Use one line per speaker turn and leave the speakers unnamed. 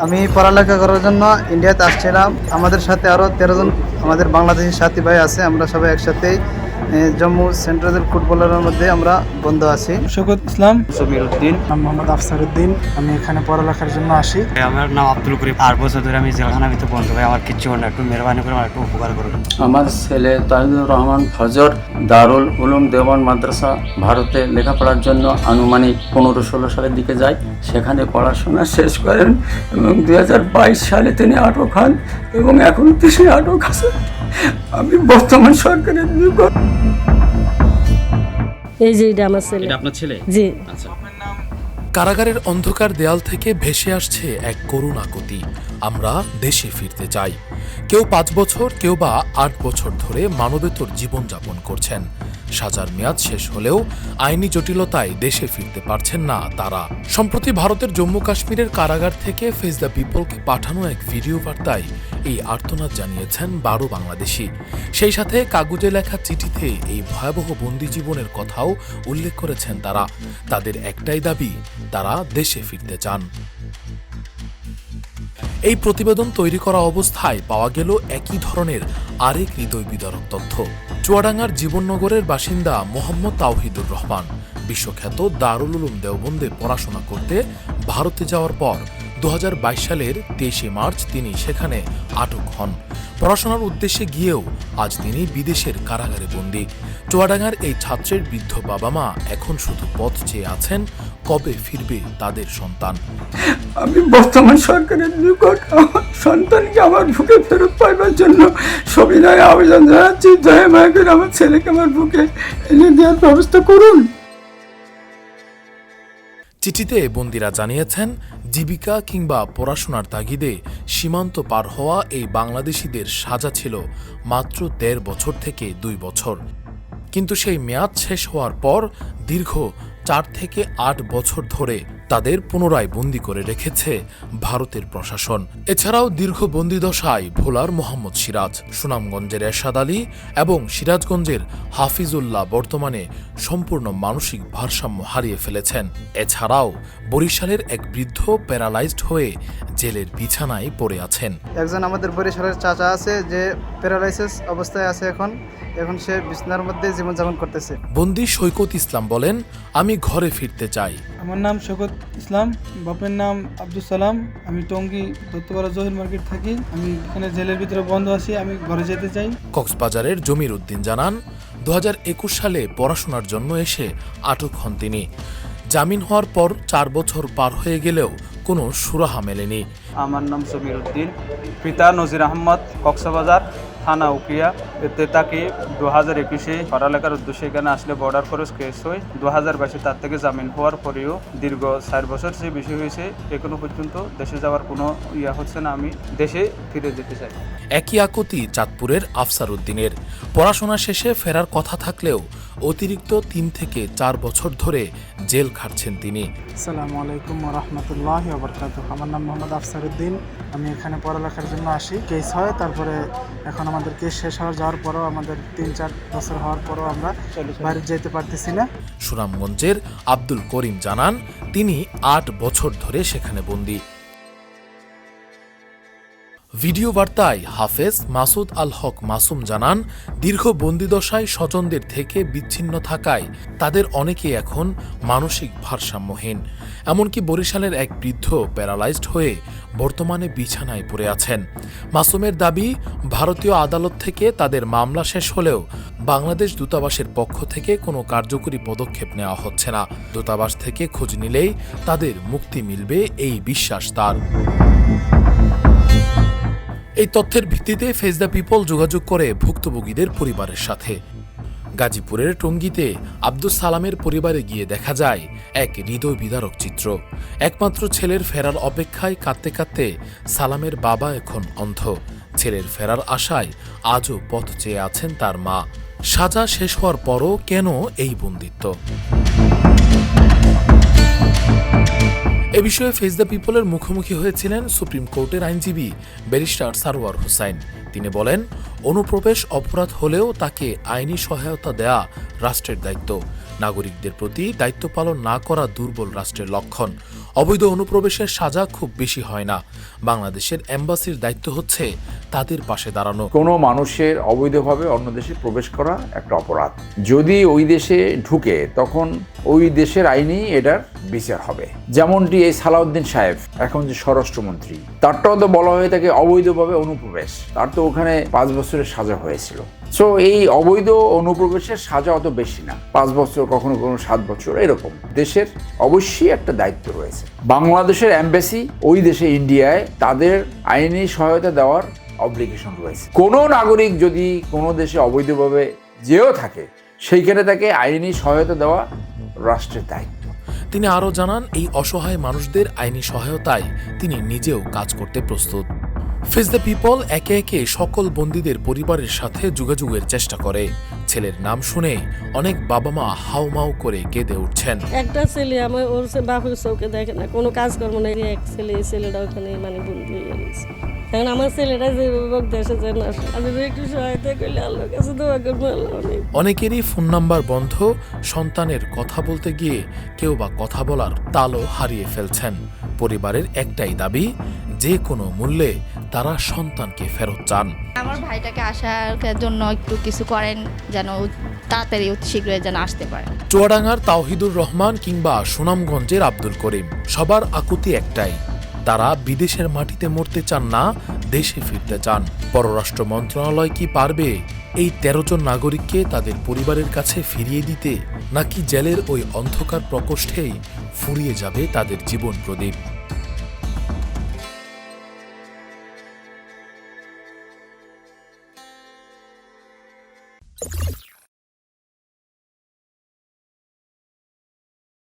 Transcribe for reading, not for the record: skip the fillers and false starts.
আমি পড়ালেখা করার জন্য ইন্ডিয়াতে আসছিলাম। আমাদের সাথে আরও 13 জন আমাদের বাংলাদেশি সাথী ভাই আছে। আমরা সবাই একসাথেই জম্মু সেন্ট্রাল ফুটবলের মধ্যে আমরা বন্ধু আছি।
শকত ইসলাম,
সমীর উদ্দিন,
মোহাম্মদ আফসারউদ্দিন। আমি এখানে পড়ালেখার জন্য আসি।
আমার নাম আব্দুল করিম। 8 বছর ধরে আমি জেলখানা ভিতরে বন্ধ ভাই, আমার কিচ্ছু না, একটু মেহরবানি করে আমার একটু উপকার করুন।
আমার ছেলে তাহিদুর রহমান ফজর দারুল উলুম দেওবন্দ মাদ্রাসা ভারতে লেখাপড়ার জন্য আনুমানিক 15-16 সালের দিকে যায়। সেখানে পড়াশোনা শেষ করেন এবং 2022 সালে তিনি আটক হন এবং এখন তিনি আটক আছেন। আমি বর্তমান সরকারের নিকট।
এই যে এটা আমার ছেলে।
এটা আপনার ছেলে?
জি।
আচ্ছা।
কারাগারের অন্ধকার দেয়াল থেকে ভেসে আসছে এক করুণ আকুতি। আমরা দেশে ফিরতে চাই। কেউ 5 বছর, কেউ বা 8 বছর ধরে মানবেতর জীবনযাপন করছেন। সাজার মেয়াদ শেষ হলেও আইনি জটিলতায় দেশে ফিরতে পারছেন না তারা। সম্প্রতি ভারতের জম্মু কাশ্মীরের কারাগার থেকে ফেস দ্য পিপলকে পাঠানো এক ভিডিও বার্তায় এই আর্তনাদ জানিয়েছেন 12 বাংলাদেশি। সেই সাথে কাগজে লেখা চিঠিতে এই ভয়াবহ বন্দি জীবনের কথাও উল্লেখ করেছেন তারা। তাদের একটাই দাবি, তারা দেশে ফিরতে চান। এই প্রতিবেদন তৈরি করা অবস্থায় পাওয়া গেল একই ধরনের আরেক হৃদয় বিদারক তথ্য। চুয়াডাঙ্গার জীবননগরের বাসিন্দা মোহাম্মদ তাওহিদুর রহমান বিশ্বখ্যাত দারুল উলুম দেওবন্দে পড়াশোনা করতে ভারতে যাওয়ার পর 2022 সালের 23 মার্চ তিনি সেখানে আটক হন। পড়াশোনার উদ্দেশ্যে গিয়েও আজ তিনি বিদেশের কারাগারে বন্দী। চুয়াডাঙ্গার এই ছাত্রের বৃদ্ধ বাবা মা এখন শুধু পথ চেয়ে আছেন কবে ফিরবে তাদের সন্তান।
আমি বর্তমান সরকারের নিকট আমার সন্তানকে আমার বুকে ফেরত পাইবার জন্য সবিনয় আবেদন জানাচ্ছি। দয়া মায়া করে আমার ছেলেকে আমার বুকে এনে দেওয়ার ব্যবস্থা করুন।
চিঠিতে বন্দীরা জানিয়েছেন, জীবিকা কিংবা পড়াশোনার তাগিদে সীমান্ত পার হওয়া এই বাংলাদেশিদের সাজা ছিল মাত্র 1.5 বছর থেকে 2 বছর। কিন্তু সেই মেয়াদ শেষ হওয়ার পর দীর্ঘ 4 থেকে 8 বছর ধরে তাদের পুনরায় বন্দী করে রেখেছে ভারতের প্রশাসন। এছাড়াও দীর্ঘ বন্দিদশায় ভোলার মোহাম্মদ সিরাজ, সুনামগঞ্জের এরশাদ আলী এবং সিরাজগঞ্জের হাফিজুল্লাহ বর্তমানে সম্পূর্ণ মানসিক ভারসাম্য হারিয়ে ফেলেছেন। এছাড়াও বরিশালের এক বৃদ্ধ প্যারালাইজড হয়ে জেলের বিছানায় পড়ে আছেন।
একজন আমাদের বরিশালের চাচা আছে যে প্যারালাইসিস অবস্থায় আছে। এখন সে বিছানার মধ্যে জীবনযাপন করতেছে।
বন্দী সৈকত ইসলাম বলেন, আমি ঘরে ফিরতে চাই।
আমার নাম শকত ইসলাম, বাপের নাম আব্দুল সালাম। আমি টঙ্গী দত্তপাড়া জহির মার্কেট থাকি। আমি এখানে জেলের ভিতরে বন্ধ আছি, আমি ঘরে যেতে চাই।
কক্সবাজারের জমির উদ্দিন জানান, 2021 সালে পড়াশোনার জন্য এসে আটক হন তিনি। জামিন হওয়ার পর 4 বছর পার হয়ে গেলেও কোনো সুরাহা মেলেনি।
আমার নাম সমীর উদ্দিন, পিতা নজির আহমদ, কক্সবাজার থানা উকিয়া। এতে তাকে 2021-এ পড়ালেখার উদ্দেশ্যে এখানে আসলে বর্ডার ক্রস কেস হয়। 2022-এ তার থেকে জামিন হওয়ার পরেও দীর্ঘ 4 বছর যে বেশি হয়েছে, এখনো পর্যন্ত দেশে যাওয়ার কোনো হচ্ছে না। আমি দেশে ফিরে যেতে চাই।
একই আকুতি চাঁদপুরের আফসারউদ্দিনের। পড়াশোনা শেষে ফেরার কথা থাকলেও অতিরিক্ত 3 থেকে 4 বছর ধরে জেল খাটছেন তিনি।
আসসালামু আলাইকুম ওয়া রাহমাতুল্লাহি ওয়া বারাকাতুহু। আমার নাম মোহাম্মদ আফসারউদ্দিন। আমি এখানে পড়ালেখার জন্য আসি। কেস হয়, তারপরে এখন আমাদের কেস শেষ যাওয়ার পরও, আমাদের 3-4 বছর হওয়ার পরও আমরা বাইরে যেতে পারতেছি না।
সুনামগঞ্জের আব্দুল করিম জানান, তিনি 8 বছর ধরে সেখানে বন্দী। ভিডিও বার্তায় হাফেজ মাসুদ আল হক মাসুম জানান, দীর্ঘ বন্দিদশায় স্বজনদের থেকে বিচ্ছিন্ন থাকায় তাদের অনেকেই এখন মানসিক ভারসাম্যহীন। এমনকি বরিশালের এক বৃদ্ধ প্যারালাইজড হয়ে বর্তমানে বিছানায় পড়ে আছেন। মাসুমের দাবি, ভারতীয় আদালত থেকে তাদের মামলা শেষ হলেও বাংলাদেশ দূতাবাসের পক্ষ থেকে কোনো কার্যকরী পদক্ষেপ নেওয়া হচ্ছে না। দূতাবাস থেকে খোঁজ নিলেই তাদের মুক্তি মিলবে এই বিশ্বাস তার। এই তথ্যের ভিত্তিতে ফেস দ্য পিপল যোগাযোগ করে ভুক্তভোগীদের পরিবারের সাথে। গাজীপুরের টঙ্গীতে আব্দুস সালামের পরিবারে গিয়ে দেখা যায় এক হৃদয় বিদারক চিত্র। একমাত্র ছেলের ফেরার অপেক্ষায় কাঁদতে কাঁদতে সালামের বাবা এখন অন্ধ। ছেলের ফেরার আশায় আজও পথ চেয়ে আছেন তার মা। সাজা শেষ হওয়ার পরও কেন এই বন্দিত্ব? এ বিষয়ে ফেস দ্য পিপলের মুখোমুখি হয়েছিলেন সুপ্রিম কোর্টের আইনজীবী ব্যারিস্টার সারওয়ার হোসাইন। তিনি বলেন, অনুপ্রবেশ অপরাধ হলেও তাকে আইনি সহায়তা দেয়া রাষ্ট্রের দায়িত্ব। নাগরিকদের প্রতি দায়িত্ব পালন না করা দুর্বল রাষ্ট্রের লক্ষণ। অবৈধ অনুপ্রবেশের সাজা খুব বেশি হয় না। বাংলাদেশের এম্বাসির দায়িত্ব হচ্ছে তাদের পাশে দাঁড়ানো।
কোনো মানুষের অবৈধভাবে অন্য দেশে প্রবেশ করা একটা অপরাধ। যদি ওই দেশে ঢুকে তখন ওই দেশের আইনেই এটার বিচার হবে। যেমনটি এই সালাউদ্দিন সাহেব এখন যে স্বরাষ্ট্রমন্ত্রী, তারটাও তো বলা হয়ে থাকে অবৈধভাবে অনুপ্রবেশ, তার তো ওখানে 5 বছরের সাজা হয়েছিল। সো এই অবৈধ অনুপ্রবেশের সাজা অত বেশি না, 5 বছর, কখনো 7 বছর, এরকম। দেশের অবশ্যই একটা দায়িত্ব রয়েছে। বাংলাদেশের এমবাসি ওই দেশে, ইন্ডিয়ায়, তাদের আইনি সহায়তা দেওয়ার অব্লিগেশন রয়েছে। কোনো নাগরিক যদি কোনো দেশে অবৈধভাবে যেও থাকে, সেইখানে তাকে আইনি সহায়তা দেওয়া রাষ্ট্রের দায়িত্ব।
তিনি আরও জানান, এই অসহায় মানুষদের আইনি সহায়তায় তিনি নিজেও কাজ করতে প্রস্তুত। ফেস দ্য পিপল একে একে সকল বন্দীদের পরিবারের সাথে যোগাযোগের চেষ্টা করে। ছেলের নাম শুনে অনেক বাবা মা হাউমাউ করে কেঁদে উঠছেন।
একটা ছেলে আমার, ওর বাপের চোখে দেখে না, কোনো কাজকর্ম নেই। এক ছেলেটা ওখানে মানে বন্দি হয়ে গেছে। এখন আমার ছেলেটা যে দেশে যেন আসে, আমি একটু সহায়তা করলে আল্লাহর কাছে দোয়া করবো।
অনেকেরই ফোন নাম্বার বন্ধ, সন্তানের কথা বলতে গিয়ে কেউ বা কথা বলার তালও হারিয়ে ফেলছেন। পরিবারের একটাই দাবি, যে কোনো মূল্যে তারা সন্তানকে ফেরত চান।
আমার ভাইটাকে আসার জন্য একটু কিছু করেন, যেন তাড়াতাড়ি শীঘ্রই যেন আসতে পারে।
চুয়াডাঙ্গার তাওহিদুর রহমান কিংবা সুনামগঞ্জের আব্দুল করিম, সবার আকুতি একটাই, তারা বিদেশের মাটিতে মরতে চান না, দেশে ফিরতে চান। পররাষ্ট্র মন্ত্রণালয় কি পারবে এই 13 জন নাগরিককে তাদের পরিবারের কাছে ফিরিয়ে দিতে, নাকি জেলের ওই অন্ধকার প্রকোষ্ঠেই ফুরিয়ে যাবে তাদের জীবন প্রদীপ?